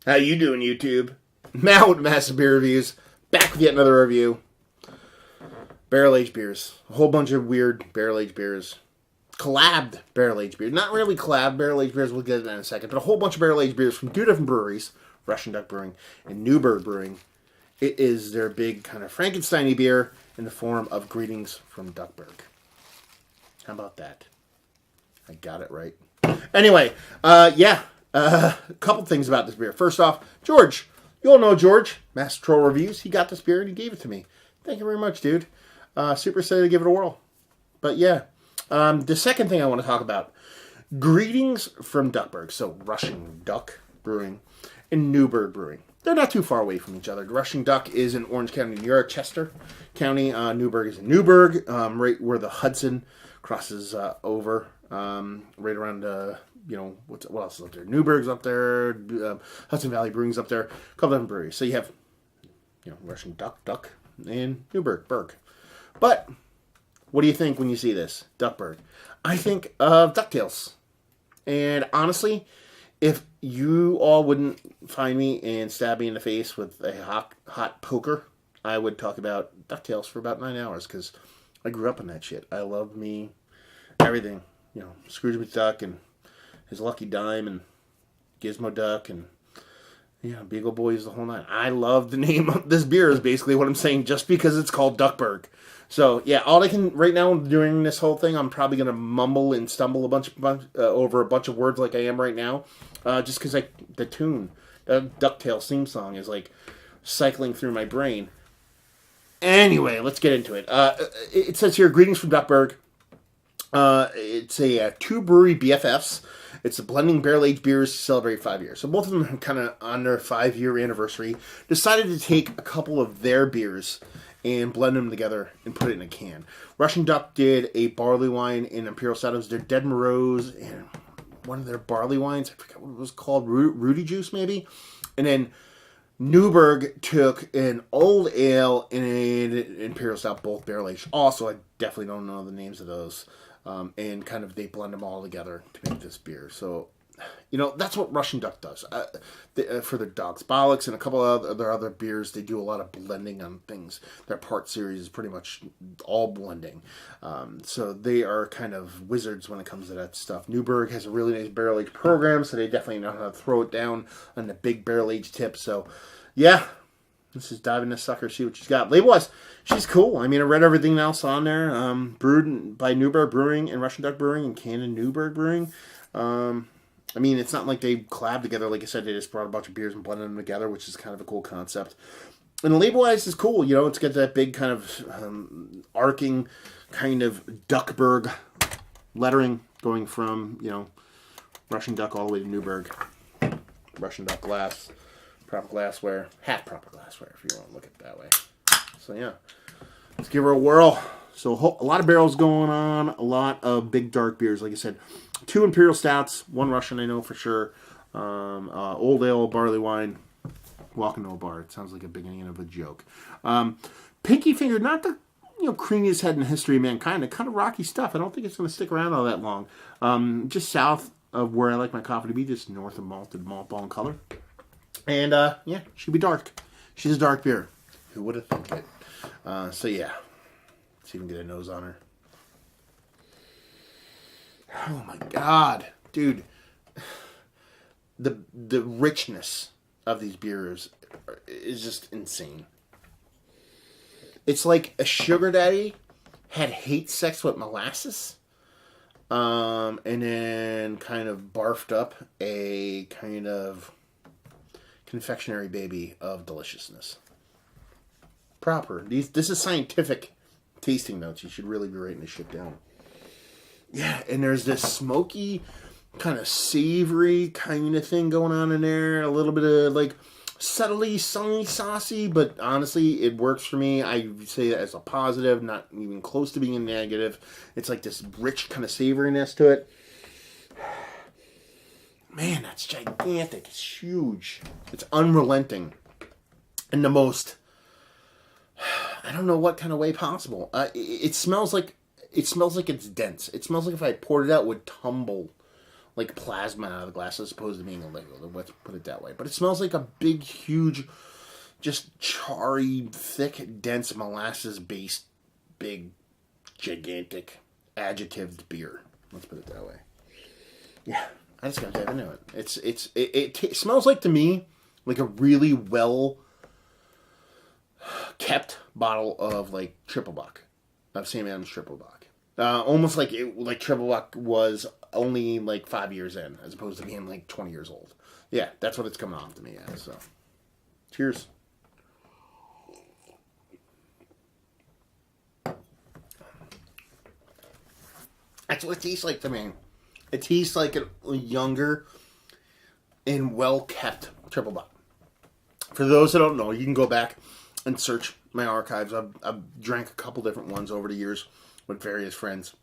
How you doing, YouTube? Matt with Massive Beer Reviews. Back with yet another review. Barrel-aged beers. A whole bunch of weird barrel-aged beers. Collabed barrel-aged beers. Not really collabed barrel-aged beers, we'll get to that in a second. But a whole bunch of barrel-aged beers from two different breweries. Russian Duck Brewing and Newburgh Brewing. It is their big kind of Frankenstein-y beer in the form of Greetings from Duckburgh. How about that? I got it right. Anyway, a couple things about this beer. First off, George. You all know George, Master Troll Reviews. He got this beer and he gave it to me. Thank you very much, dude. Super excited to give it a whirl. But yeah, the second thing I want to talk about. Greetings from Duckburgh. So Russian Duck Brewing and Newburgh Brewing. They're not too far away from each other. Russian Duck is in Orange County, New York, Chester County. Newburgh is in Newburgh, right where the Hudson crosses over. Right around, what else is up there? Newburgh's up there. Hudson Valley Brewing's up there. A couple different breweries. So you have, Russian Duck, and Newburgh. But what do you think when you see this? Duckburgh. I think of DuckTales. And honestly, if you all wouldn't find me and stab me in the face with a hot poker, I would talk about DuckTales for about 9 hours because I grew up on that shit. I love me everything. Scrooge McDuck and his Lucky Dime and Gizmo Duck and Beagle Boys, the whole nine. I love the name of this beer is basically what I'm saying just because it's called Duckburgh. So, yeah, all I can, right now during this whole thing, I'm probably going to mumble and stumble over a bunch of words like I am right now. Just because the tune, the DuckTales theme song is like cycling through my brain. Anyway, let's get into it. It says here, Greetings from Duckburgh. It's a two brewery BFFs. It's a blending barrel-aged beers to celebrate 5 years. So both of them are kind of on their 5-year anniversary. Decided to take a couple of their beers and blend them together and put it in a can. Russian Duck did a barley wine in Imperial Stout. It was their Dead Morose and one of their barley wines. I forget what it was called. Rudy Juice, maybe? And then Newburgh took an old ale and an Imperial Stout, both barrel-aged. Also, I definitely don't know the names of those. And kind of they blend them all together to make this beer. So, that's what Russian Duck does. For their Dog's Bollocks and a couple of their other beers, they do a lot of blending on things. Their part series is pretty much all blending. So they are kind of wizards when it comes to that stuff. Newburgh has a really nice barrel-aged program, so they definitely know how to throw it down on the big barrel-aged tip. So, yeah. Let's just dive in this sucker, see what she's got. Label-wise, she's cool. I mean, I read everything else on there. Brewed by Newburgh Brewing and Russian Duck Brewing and canned in Newburgh Brewing. I mean, it's not like they collabed together. Like I said, they just brought a bunch of beers and blended them together, which is kind of a cool concept. And the label-wise is cool. It's got that big kind of arcing kind of Duckburgh lettering going from, Russian Duck all the way to Newburgh. Russian Duck glass. Proper glassware. Half proper glassware, if you want to look at it that way. So, yeah. Let's give her a whirl. So, a lot of barrels going on. A lot of big dark beers. Like I said, 2 Imperial Stouts. 1 Russian, I know for sure. Old ale, barley wine. Walking to a bar. It sounds like a beginning of a joke. Pinky Finger, not the creamiest head in the history of mankind. Kind of rocky stuff. I don't think it's going to stick around all that long. Just south of where I like my coffee to be. Just north of malted malt ball in color. And, she'd be dark. She's a dark beer. Who would have thunk it? So, yeah. Let's even get a nose on her. Oh, my God. Dude. The richness of these beers is just insane. It's like a sugar daddy had hate sex with molasses. And then kind of barfed up a kind of confectionery baby of deliciousness. Proper. This is scientific tasting notes. You should really be writing this shit down. Yeah, and there's this smoky, kind of savory kind of thing going on in there. A little bit of subtly sunny saucy, but honestly, it works for me. I say that as a positive, not even close to being a negative. It's like this rich kind of savoriness to it. Man, that's gigantic. It's huge. It's unrelenting. In the most, I don't know what kind of way possible. It smells like it's dense. It smells like if I poured it out, it would tumble like plasma out of the glass as opposed to being a liquid. Let's put it that way. But it smells like a big, huge, just charry, thick, dense, molasses-based, big, gigantic, adjectived beer. Let's put it that way. Yeah, I just gotta dive into it. It smells like, to me, like a really well kept bottle of like Triple Buck, of Sam Adams Triple Buck. Almost like Triple Buck was only like 5 years in, as opposed to being like 20 years old. Yeah, that's what it's coming off to me as. So, cheers. That's what it tastes like to me. It tastes like a younger and well-kept Triple Buck. For those that don't know, you can go back and search my archives. I've drank a couple different ones over the years with various friends.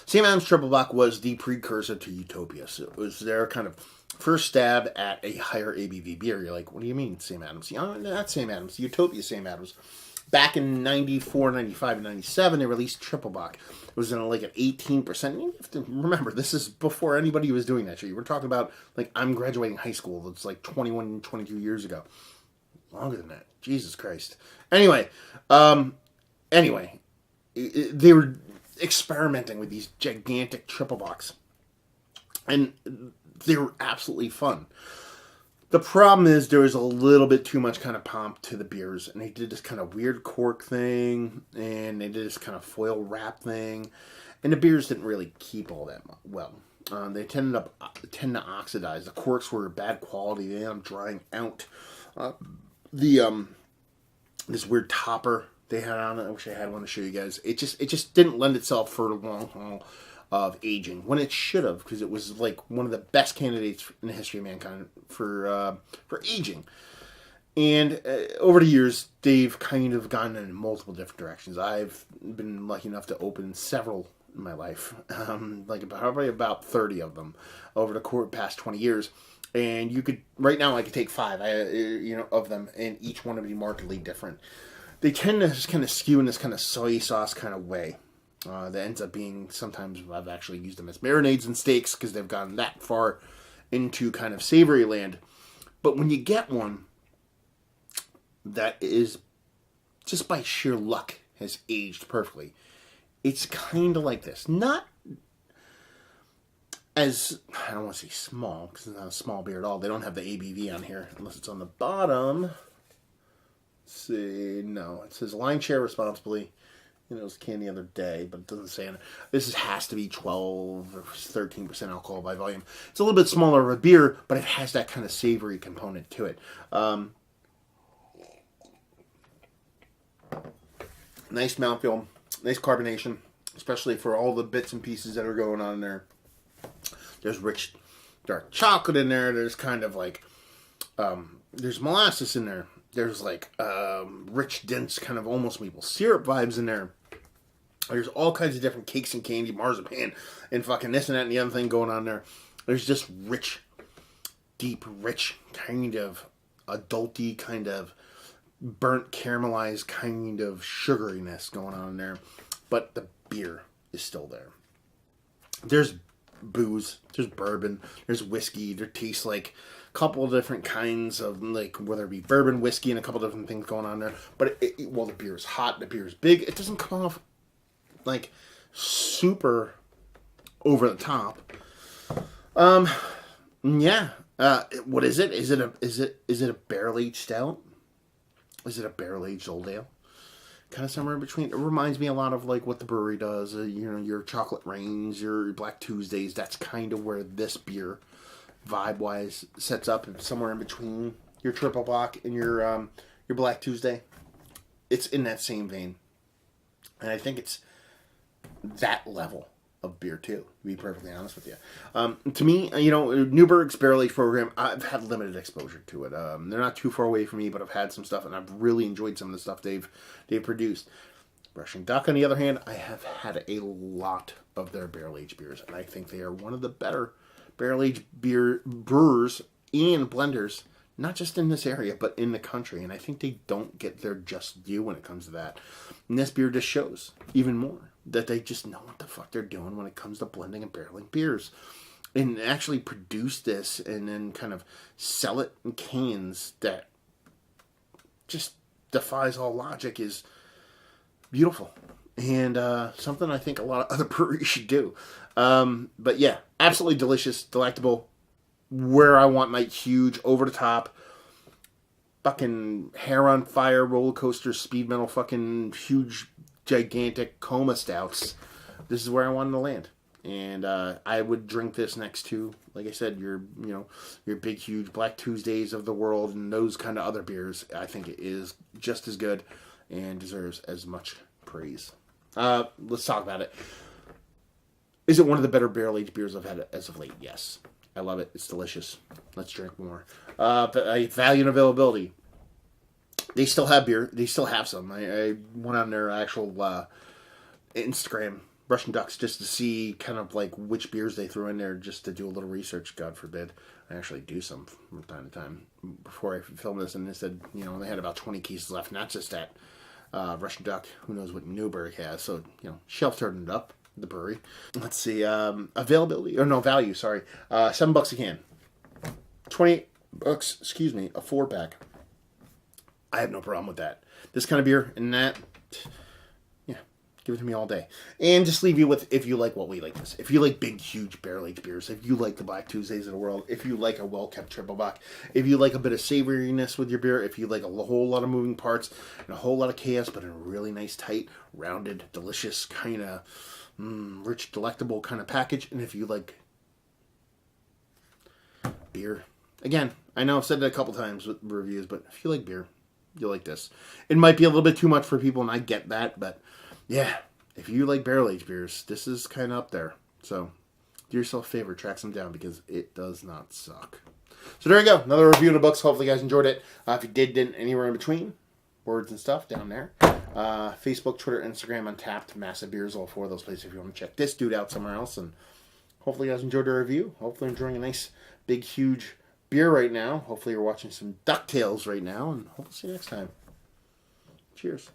Sam Adams Triple Buck was the precursor to Utopia. So it was their kind of first stab at a higher ABV beer. You're like, what do you mean, Sam Adams? Not Sam Adams. Utopia Sam Adams. Back in 94, 95, and 97, they released Triple Buck. It was in like an 18%. You have to remember, this is before anybody was doing that shit. We're talking about, like, I'm graduating high school. It's like 21, 22 years ago. Longer than that. Jesus Christ. Anyway, they were experimenting with these gigantic Triple Bucks. And they were absolutely fun. The problem is there was a little bit too much kind of pomp to the beers, and they did this kind of weird cork thing, and they did this kind of foil wrap thing, and the beers didn't really keep all that well. They tend to oxidize. The corks were bad quality. They ended up drying out. This weird topper they had on it. I wish I had one to show you guys. It just didn't lend itself for the long haul of aging when it should have, because it was like one of the best candidates in the history of mankind for aging. And over the years, they've kind of gone in multiple different directions. I've been lucky enough to open several in my life, probably about 30 of them over the past 20 years. And right now I could take 5, of them, and each one would be markedly different. They tend to just kind of skew in this kind of soy sauce kind of way. That ends up being, sometimes I've actually used them as marinades and steaks because they've gone that far into kind of savory land. But when you get one that is, just by sheer luck, has aged perfectly, it's kind of like this. Not as, I don't want to say small, because it's not a small beer at all. They don't have the ABV on here, unless it's on the bottom. Let's see, no, it says line share responsibly. It was canned the other day, but it doesn't say on it. This has to be 12 or 13% alcohol by volume. It's a little bit smaller of a beer, but it has that kind of savory component to it. Nice mouthfeel, nice carbonation, especially for all the bits and pieces that are going on there. There's rich dark chocolate in there. There's kind of like, there's molasses in there. There's like rich, dense, kind of almost maple syrup vibes in there. There's all kinds of different cakes and candy, marzipan, and fucking this and that and the other thing going on there. There's just rich, deep, rich, kind of adulty, kind of burnt caramelized kind of sugariness going on there. But the beer is still there. There's booze, there's bourbon, there's whiskey. There tastes like a couple of different kinds of, like, whether it be bourbon, whiskey, and a couple different things going on there. But while the beer is hot, the beer is big, it doesn't come off like super over the top. Yeah. What is it? Is it a barrel-aged stout? Is it a barrel-aged old ale? Kind of somewhere in between. It reminds me a lot of like what the brewery does. Your Chocolate Rains, your Black Tuesdays. That's kind of where this beer, vibe-wise, sets up. Somewhere in between your Triple Buck and your Black Tuesday. It's in that same vein, and I think it's that level of beer too, to be perfectly honest with you. To me, Newburgh's barrel age program, I've had limited exposure to it. They're not too far away from me, but I've had some stuff, and I've really enjoyed some of the stuff they've produced. Russian Duck, on the other hand, I have had a lot of their barrel aged beers, and I think they are one of the better barrel aged beer brewers and blenders, not just in this area, but in the country. And I think they don't get their just due when it comes to that. And this beer just shows even more that they just know what the fuck they're doing when it comes to blending and barreling beers. and actually produce this and then kind of sell it in cans that just defies all logic is beautiful. And something I think a lot of other breweries should do. But yeah, absolutely delicious, delectable. Where I want my huge, over the top, fucking hair on fire, roller coaster, speed metal, fucking huge, gigantic coma stouts. This is where I wanted to land. And I would drink this next to, like I said, your big, huge Black Tuesdays of the world and those kind of other beers. I think it is just as good and deserves as much praise. Let's talk about it. Is it one of the better barrel-aged beers I've had as of late? Yes. I love it. It's delicious. Let's drink more. Value and availability. They still have beer. They still have some. I went on their actual Instagram, Russian Ducks, just to see kind of like which beers they threw in there, just to do a little research. God forbid. I actually do some from time to time before I film this, and they said, they had about 20 cases left. Not just that Russian Duck. Who knows what Newburgh has? So, shelf turned it up. The brewery. Let's see. Value, sorry. $7 a can. 28 bucks, excuse me, a 4-pack. I have no problem with that. This kind of beer and that, yeah, give it to me all day. And just leave you with, if you like what we like this. If you like big, huge barrel-aged beers, if you like the Black Tuesdays of the world, if you like a well-kept triple bock, if you like a bit of savoriness with your beer, if you like a whole lot of moving parts and a whole lot of chaos, but in a really nice, tight, rounded, delicious kind of rich, delectable kind of package. And if you like beer, again, I know I've said that a couple times with reviews, but if you like beer, you'll like this. It might be a little bit too much for people, and I get that, but yeah, if you like barrel-aged beers, this is kind of up there. So do yourself a favor, track some down, because it does not suck. So there you go, another review of the books. Hopefully you guys enjoyed it. If you didn't, anywhere in between, words and stuff down there. Facebook, Twitter, Instagram, Untapped, Massive Beers, all 4 of those places if you want to check this dude out somewhere else. And hopefully you guys enjoyed the review. Hopefully enjoying a nice, big, huge beer right now. Hopefully you're watching some DuckTales right now. And hopefully see you next time. Cheers.